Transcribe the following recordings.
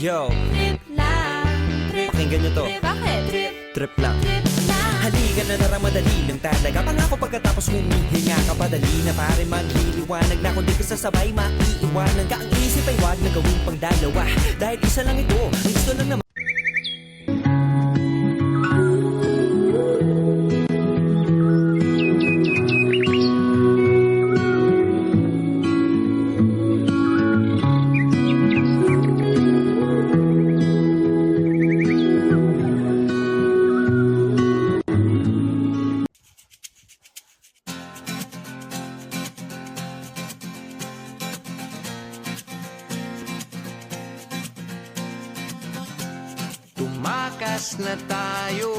Yo, Trip lang, trip, pakinggan nyo to. trip, bakit? Trip lang. Trip lang. Halika na naramadali lang talaga. Pangako pagkatapos humihinga ka padali na pare magliliwanag na kung di ka sasabay maiiwanan ka. Ang isip ay wag na gawin pang dalawa dahil isa lang ito. Ang gusto lang naman tumakas na tayo,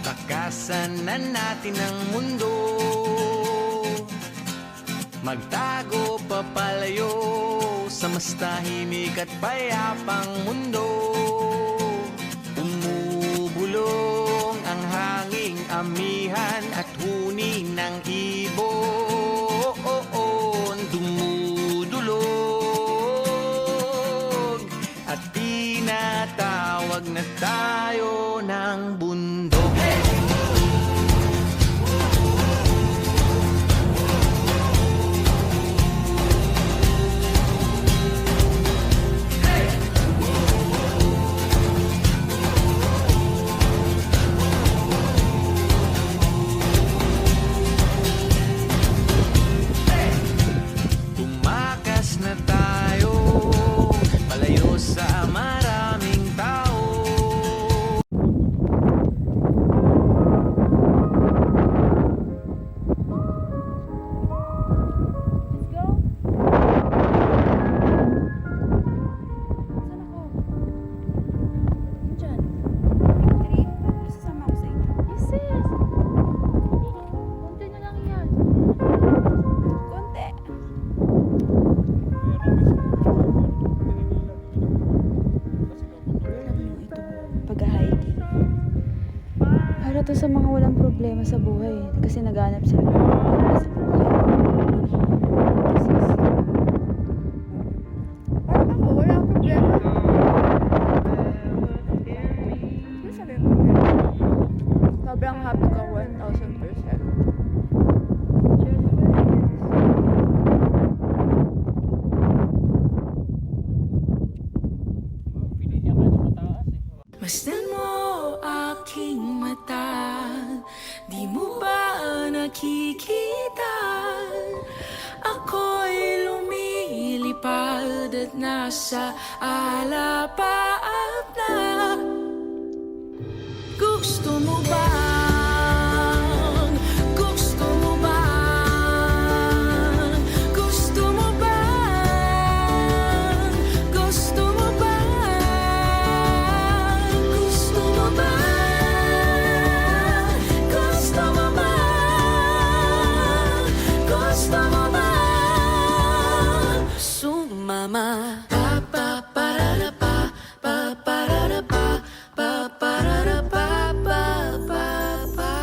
takasan na natin ang mundo. Magtago papalayo sa mas tahimik at payapang mundo. Umubulong ang hanging amihan at huni ng ibon. Dumudulog at tinatawag na tayo ng bundok. Tumakas na tayo, palayo sa maraming tao. Let's go. Saan ako? Diyan. Trip? Sasama ako sa inyo. Yes, sis. Konti na lang yan. Konti. Pag-hiking. Para to sa mga walang problema sa buhay. Kasi naghanap sila ng problema sa buhay. Parang ako, wala akong problema. Ano sabi mo? Sobrang happy ka 1,000%. Masdan mo aking mata, di mo ba nakikita? Ako'y lumilipad at nasa alapaap na. Gusto mo ba? Gusto mo ba? Gusto mo ba? Gusto mo ba? Gusto mo ba? Gusto mo ba? Gusto mo ba? Sumama. Pa pa para pa pa para pa pa para pa pa pa pa.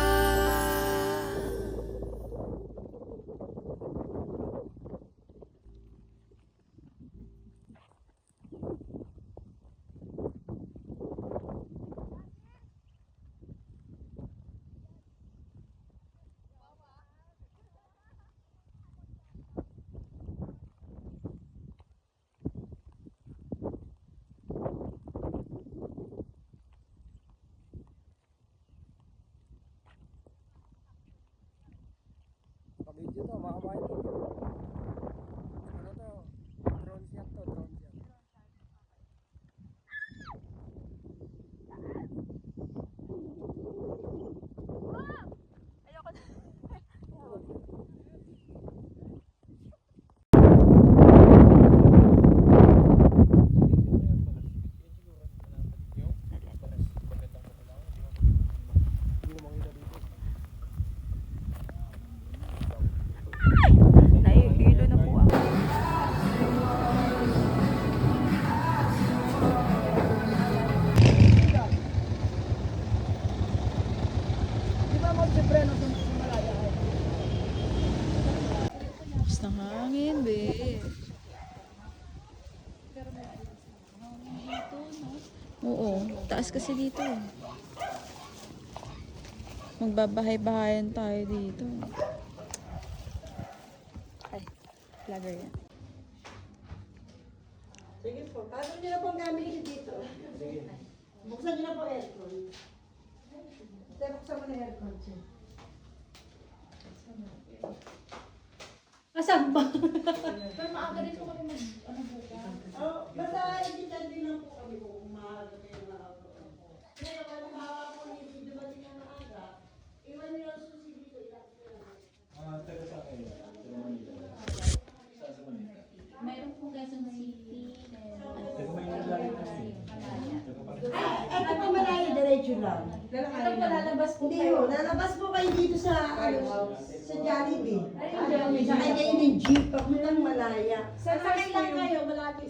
Video to, makamay to. Ano to? Drone shot to, drone shot. Oo, taas kasi dito. Magbabahay-bahayan tayo dito. Ay, vlogger yan. Sige po. Paano nyo na pong gamitin dito? Sige. Buksan nyo na po aircon. Buksan mo na aircon siya. Asan ba? Pero maaga rin po kami ano bukas. Oh, basta hindi lang po kami kung umaga kayo na ako. Kaya kung hawa po ni dumating na maaga, iwan nyo lang susi dito. Mayroon po Quezon City. Ito po malayo, diretso lang. Ito po lalabas po Hindi kayo. ho, lalabas po kayo dito sa Jollibee. Ayun, Jollibee. Sakay kayo ng jeep, ako lang malaya. Sasakay lang kayo, malapit.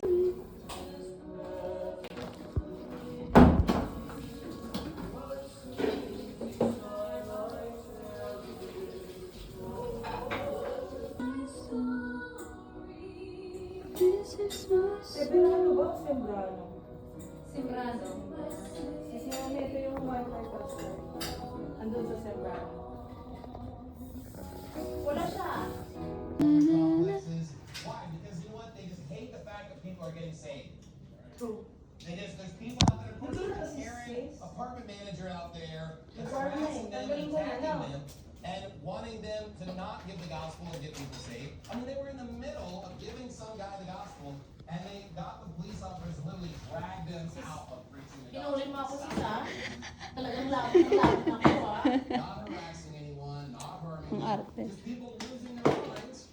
Ano ba? Sembrano. Simbrado. Ito yung wifi password. Andun sa Sembrano. Wala siya. Places. Why? Because you know what? They just hate the fact that people are getting saved. True. There's people out there pushing a caring apartment manager out there that's harassing them and attacking them and wanting them to not give the gospel and get people saved. I mean, they were in the middle of giving some guy the gospel and they got the police officers literally dragged them out of preaching the gospel. Inulit mo ako sa talagang lapit ako Not harassing anyone, not harming Ang anyone. arte. Just people losing their minds.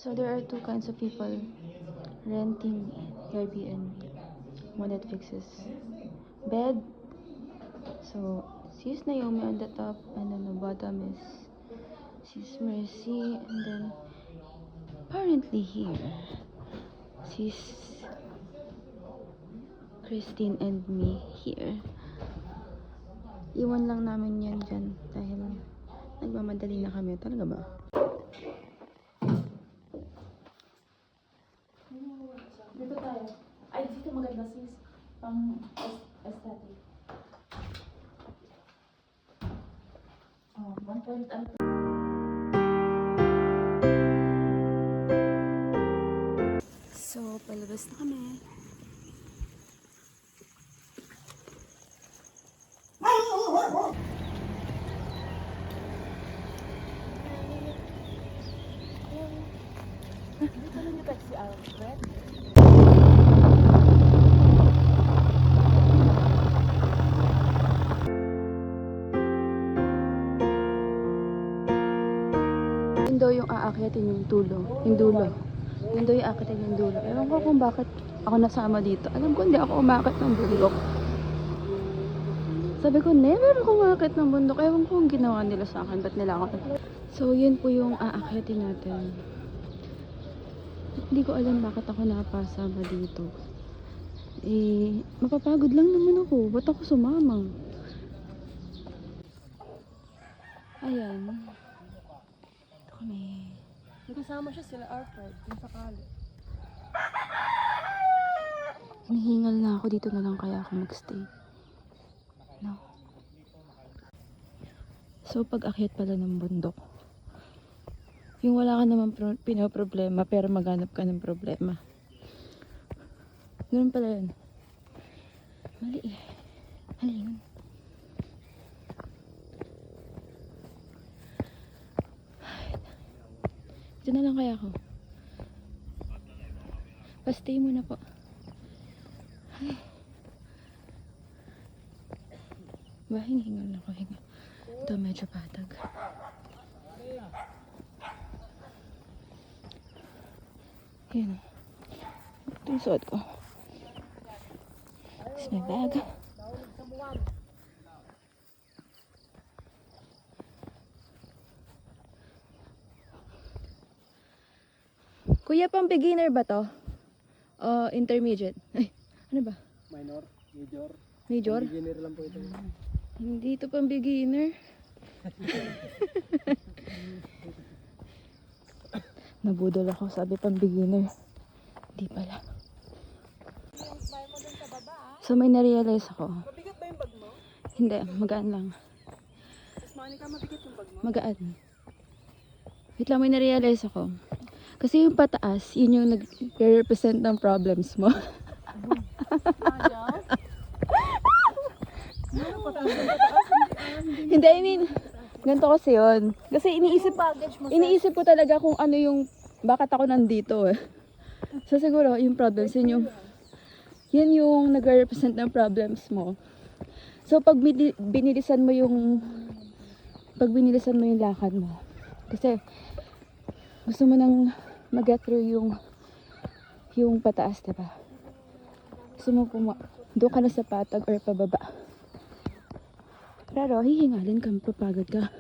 So there are two kinds of people renting Airbnb. One that fixes bed. So she's Naomi on the top, and then the bottom is she's Mercy, and then apparently here she's Christine and me here. Iwan lang namin yan dyan dahil nagmamadali na kami. Talaga ba? Dito tayo. Ay, dito maganda sis. Pang aesthetic. Oh, 1 point ano. So, palabas na kami. Yun daw yung aakyatin yung dulo. Yung dulo. Yun daw yung aakyatin yung dulo. Ewan ko kung bakit ako nasama dito. Alam ko hindi ako umakit ng bundok. Sabi ko, never ako umakit ng bundok. Ewan ko kung ginawa nila sa akin. Ba't nila ako? So, yun po yung aakyatin natin. Hindi ko alam bakit ako napasama dito. Eh, mapapagod lang naman ako. Ba't ako sumama? Ayan. Ito kami. Kasama siya sila Arthur, kung sakali. Hinihingal na ako. Dito na lang kaya ako magstay. No. So, pag-akyat pala ng bundok. Yung wala ka naman pinoproblema, pero maghanap ka ng problema. Ganun pala yun. Mali eh. Mali yun. Ito na lang kaya ako. Pa-stay muna po. Ay. Ba, hinihingal na ako. Hingal. Ito medyo patag. Yan. Ito yung suot ko. It's my bag. Kuya, pang beginner ba to? Intermediate? Ay, ano ba? Minor, major. Major? Beginner lang po ito. Hindi to pang beginner. Nabudol ako, sabi pang beginner. Hindi pala. So may narealize ako. Mabigat ba yung bag mo? Hindi, magaan lang. Mas Monica, mabigat yung bag mo? Magaan. Wait lang, may narealize ako. Kasi yung pataas, yun yung nag-represent ng problems mo. Hindi, I mean, ganito kasi yun. Kasi iniisip ko talaga kung ano yung, bakit ako nandito eh. So siguro, yung problems, yun yung nag-represent ng problems mo. So pag binilisan mo yung lakad mo, kasi gusto mo nang mag-get through yung pataas, diba? Gusto mo doon ka na sa patag or pababa. Pero hihingalin ka, papagod ka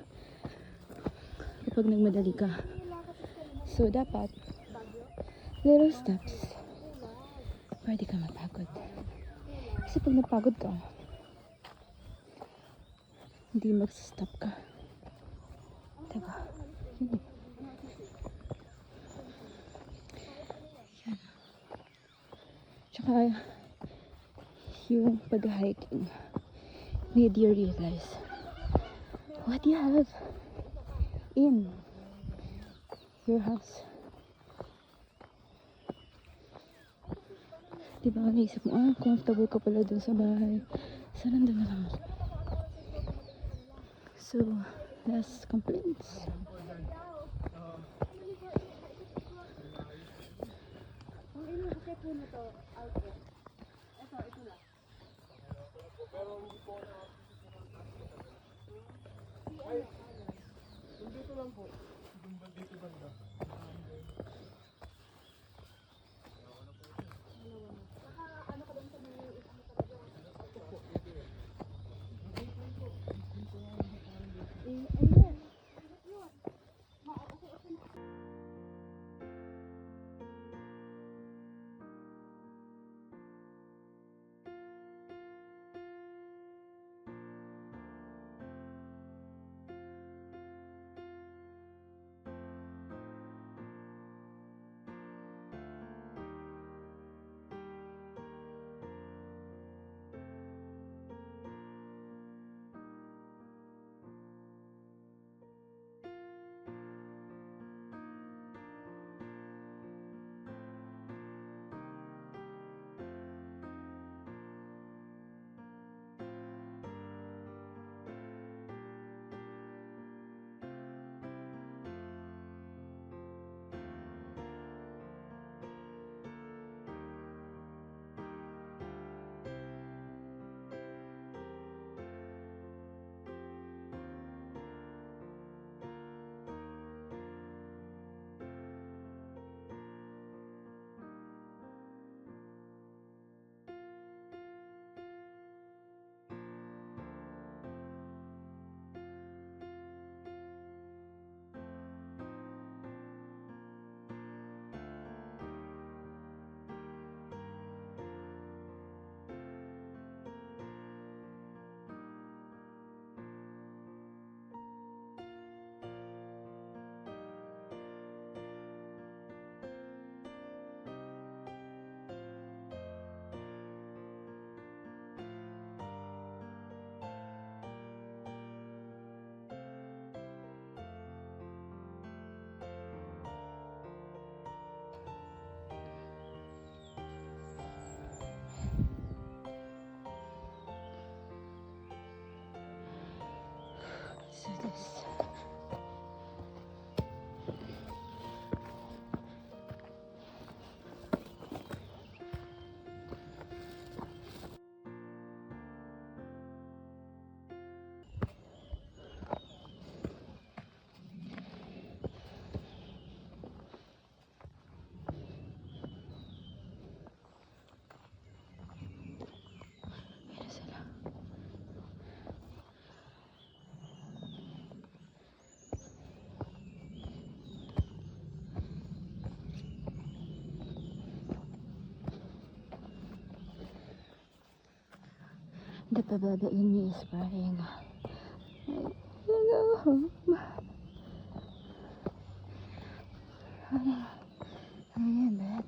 kapag nagmadali ka. So dapat little steps, pwede ka mapagod. Kasi pag napagod ka, hindi mag-stop ka, diba? Yun. Yan. Tsaka yung pag-hiking, made you realize what you have in your house. Diba, naisip mo, comfortable ka pala dun sa bahay. So, nandun na lang ako. So, less complaints. So this. The baby in me is crying. I wanna go home. I'm in bed.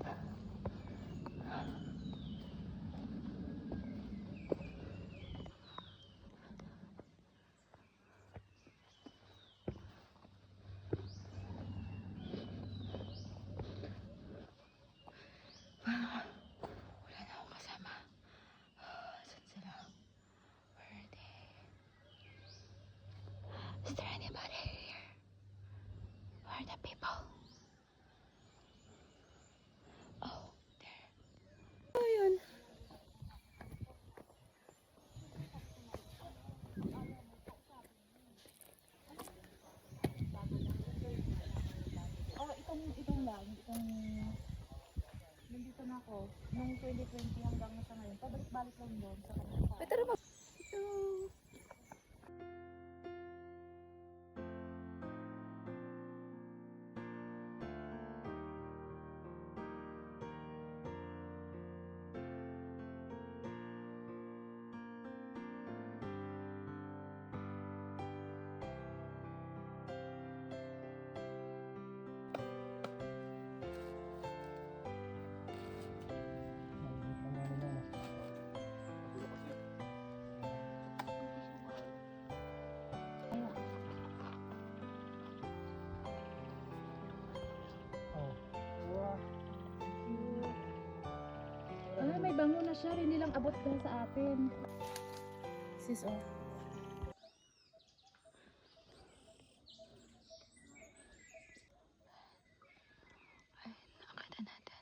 Wala na akong kasama. Saan sila? Where are they? Is there anybody here? Where are the people? Oh, there. Oh, yun. Itong lang, nandito na ako, nung 2020 hanggang sa ngayon, pabalik-balik lang doon sa kanila. Pero ba? May bango na siya, rin nilang abot dahil sa atin. Sis, oh. Nakita natin.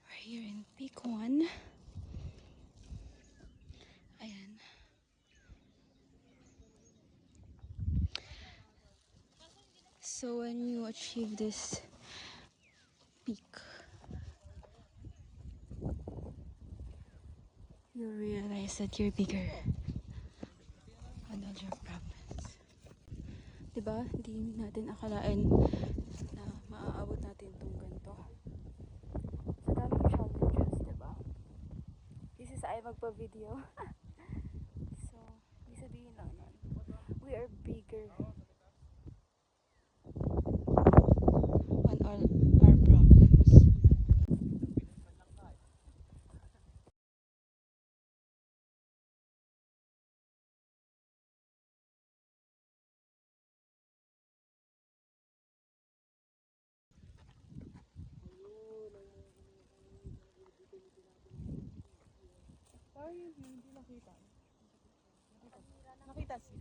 We're here in Peak 1. Ayan. So when you achieve this peak, you realize that you're bigger and all your problems. Diba? Hindi natin akalain na maaabot natin itong ganito. Sa daming challenges, diba? This is ay magpa-video. So, ibig sabihin lang nun, we are bigger on all our problems. Nakita sis.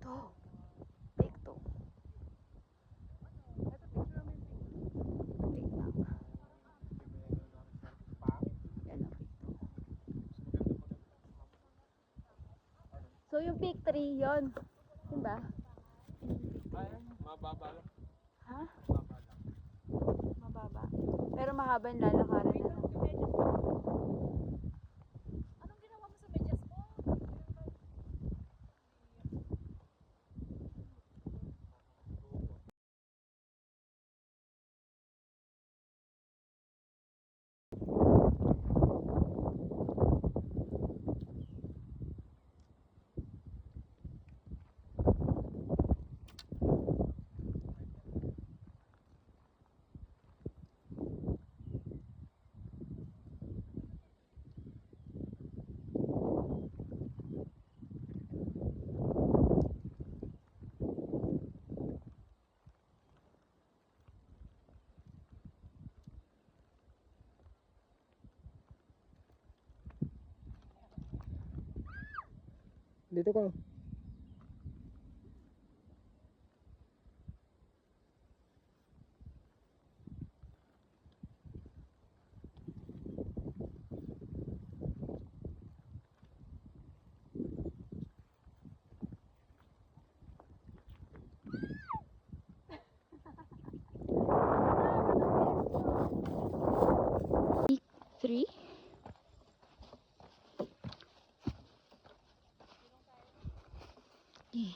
To. Take to. Take lang. Yan ang peak 2. So yung peak 3, yun. Yun ba? Mababa lang. Ha? Mababa. Pero mahaba yung lalakaran na. Anong ginawa mo sa medyas mo? Dito ka. Three. Yeah.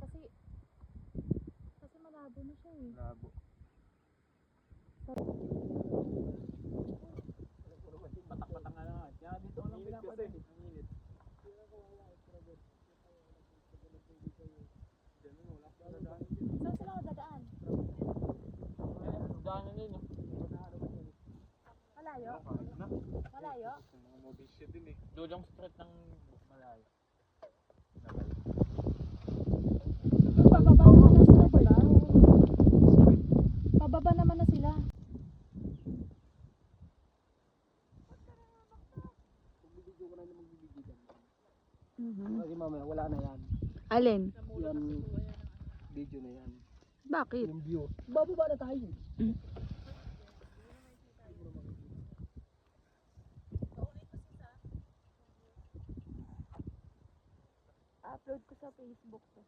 Kasi, kasi malabo na siya eh. Labo. Patak-patak nga lang. Kaya dito ko lang pinapadali. Ang init. Saan sila dadaan? Daanan din eh. Malayo? Malayo? Mga mobisya din eh. Dulong street ng malayo. Pababa naman na sila, diba? Pababa naman na sila. Magbibidyo ko na yung magbibidyo dyan. Mhm. Kasi mamaya wala na yan. Alin? Yan video na yan. Bakit? Yung view. Bababa na tayo. Upload ko sa Facebook to.